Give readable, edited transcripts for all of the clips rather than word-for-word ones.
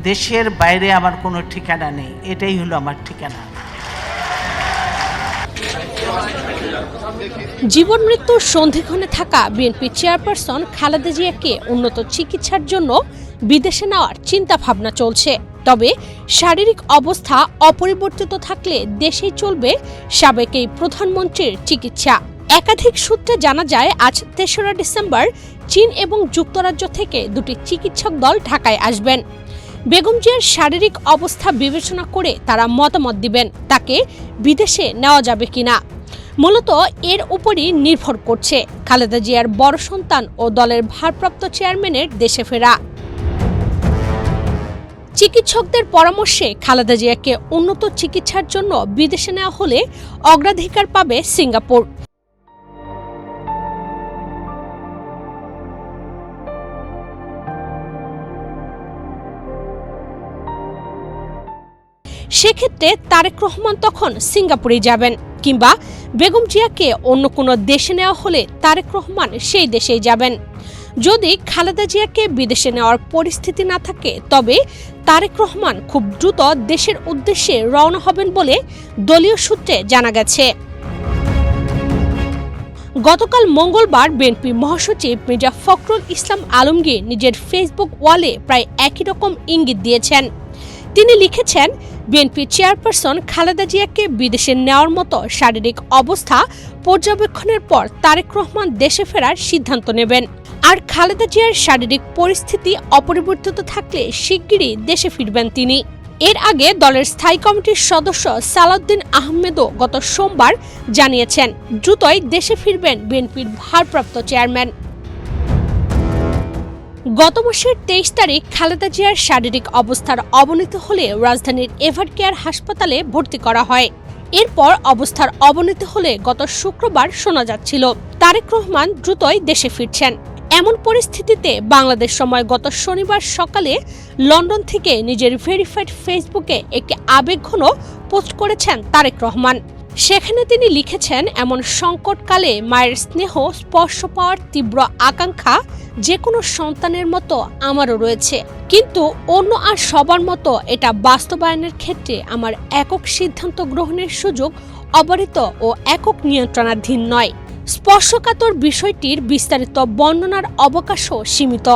দেশের বাইরে আমার কোনো ঠিকানা নেই, এটাই হলো আমার ঠিকানা। জীবন মৃত্যুর সন্ধিক্ষণে থাকা বিএনপি চেয়ারপারসন খালেদা জিয়াকে উন্নত চিকিৎসার জন্য বিদেশে নেওয়ার চিন্তা ভাবনা চলছে। তবে শারীরিক অবস্থা অপরিবর্তিত থাকলে দেশেই চলবে সাবেক এই প্রধানমন্ত্রীর চিকিৎসা। একাধিক সূত্রে জানা যায়, আজ ৩রা ডিসেম্বর চীন এবং যুক্তরাজ্য থেকে দুটি চিকিৎসক দল ঢাকায় আসবেন। বেগম জিয়ার শারীরিক অবস্থা বিবেচনা করে তারা মতামত দিবেন তাকে বিদেশে নেওয়া যাবে কিনা। মূলত এর উপরই নির্ভর করছে খালেদা জিয়ার বড় সন্তান ও দলের ভারপ্রাপ্ত চেয়ারম্যানের দেশে ফেরা। চিকিৎসকদের পরামর্শে খালেদা জিয়াকে উন্নত চিকিৎসার জন্য বিদেশে নেওয়া হলে অগ্রাধিকার পাবে সিঙ্গাপুর। সেক্ষেত্রে তারেক রহমান তখন সিঙ্গাপুরে যাবেন, কিংবা বেগম জিয়াকে অন্য কোনো দেশে নেওয়া হলে তারেক রহমান সেই দেশেই যাবেন। যদি খালেদা জিয়াকে বিদেশে নেওয়ার পরিস্থিতি না থাকে, তবে তারেক রহমান খুব দ্রুত দেশের উদ্দেশ্যে রওনা হবেন বলে দলীয় সূত্রে জানা গেছে। গতকাল মঙ্গলবার বিএনপি মহাসচিব মির্জা ফখরুল ইসলাম আলমগীর নিজের ফেসবুক ওয়ালে প্রায় একই রকম ইঙ্গিত দিয়েছেন। তিনি লিখেছেন, বিএনপি চেয়ারপারসন খালেদা জিয়াকে বিদেশে নেওয়ার মতো শারীরিক অবস্থা পর্যবেক্ষণের পর তারেক রহমান দেশে ফেরার সিদ্ধান্ত নেবেন। আর খালেদা জিয়ার শারীরিক পরিস্থিতি অপরিবর্তিত থাকলে শিগগিরই দেশে ফিরবেন তিনি। এর আগে দলের স্থায়ী কমিটির সদস্য সালাউদ্দিন আহমেদও গত সোমবার জানিয়েছেন, দ্রুতই দেশে ফিরবেন বিএনপির ভারপ্রাপ্ত চেয়ারম্যান। গত মাসের ২৩ তারিখ খালেদা জিয়ার শারীরিক অবস্থার অবনতি হলে রাজধানীর এভারকেয়ার হাসপাতালে ভর্তি করা হয়। এরপর অবস্থার অবনতি হলে গত শুক্রবার শোনা যাচ্ছিল তারেক রহমান দ্রুতই দেশে ফিরছেন। এমন পরিস্থিতিতে বাংলাদেশ সময় গত শনিবার সকালে লন্ডন থেকে নিজের ভেরিফাইড ফেসবুকে একটি আবেগঘন পোস্ট করেছেন তারেক রহমান। সেখানে তিনি লিখেছেন, এমন সংকটকালে মায়ের স্নেহ স্পর্শ পাওয়ার তীব্র আকাঙ্ক্ষা যে কোনো সন্তানের মতো আমারও রয়েছে, কিন্তু অন্য আর সবার মতো এটা বাস্তবায়নের ক্ষেত্রে আমার একক সিদ্ধান্ত গ্রহণের সুযোগ অবারিত ও একক নিয়ন্ত্রণাধীন নয়। স্পর্শকাতর বিষয়টির বিস্তারিত বর্ণনার অবকাশও সীমিত।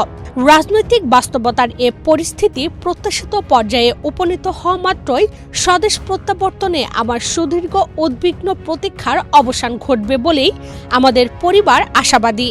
রাজনৈতিক বাস্তবতার এ পরিস্থিতি প্রত্যাশিত পর্যায়ে উপনীত হওয়া মাত্রই স্বদেশ প্রত্যাবর্তনে আমার সুদীর্ঘ উদ্বিগ্ন প্রতীক্ষার অবসান ঘটবে বলেই আমাদের পরিবার আশাবাদী।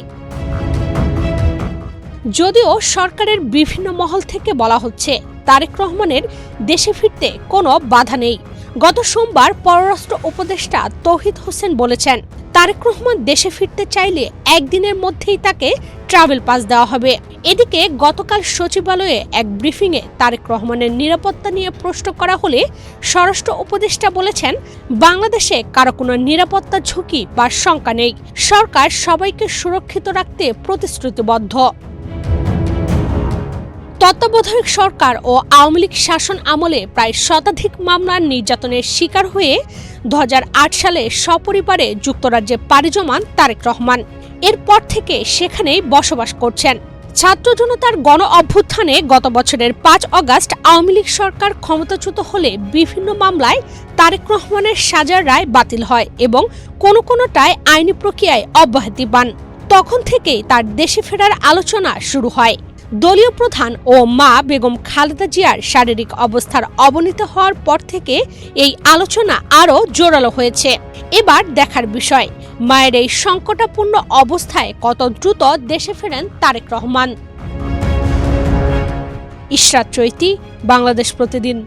যদিও সরকারের বিভিন্ন মহল থেকে বলা হচ্ছে তারেক রহমানের দেশে ফিরতে কোনো বাধা নেই। গত সোমবার পররাষ্ট্র উপদেষ্টা তৌহিদ হোসেন বলেছেন, তারেক রহমান দেশে ফিরতে চাইলে একদিনের মধ্যেই তাকে ট্রাভেল পাস দেওয়া হবে। এদিকে গতকাল সচিবালয়ে এক ব্রিফিংয়ে তারেক রহমানের নিরাপত্তা নিয়ে প্রশ্ন করা হলে স্বরাষ্ট্র উপদেষ্টা বলেছেন, বাংলাদেশে কারো কোনো নিরাপত্তা ঝুঁকি বা শঙ্কা নেই। সরকার সবাইকে সুরক্ষিত রাখতে প্রতিশ্রুতিবদ্ধ। তত্ত্বাবধায়ক সরকার ও আওয়ামী লীগ শাসন আমলে প্রায় শতাধিক মামলার নির্যাতনের শিকার হয়ে ২০০৮ সালে সপরিবারে যুক্তরাজ্যে পাড়ি জমান তারেক রহমান। এরপর থেকে সেখানেই বসবাস করছেন। ছাত্র জনতার গণ অভ্যুত্থানে গত বছরের ৫ আগস্ট আওয়ামী লীগ সরকার ক্ষমতাচ্যুত হলে বিভিন্ন মামলায় তারেক রহমানের সাজার রায় বাতিল হয় এবং কোনোটায় আইনি প্রক্রিয়ায় অব্যাহতি পান। তখন থেকেই তার দেশে ফেরার আলোচনা শুরু হয়। দলীয় প্রধান ও মা বেগম খালেদা জিয়ার শারীরিক অবস্থার অবনতি হওয়ার পর থেকে এই আলোচনা আরও জোরালো হয়েছে। এবার দেখার বিষয়, মায়ের এই সংকটাপূর্ণ অবস্থায় কত দ্রুত দেশে ফেরেন তারেক রহমান। ইশরাত চৈতি, বাংলাদেশ প্রতিদিন।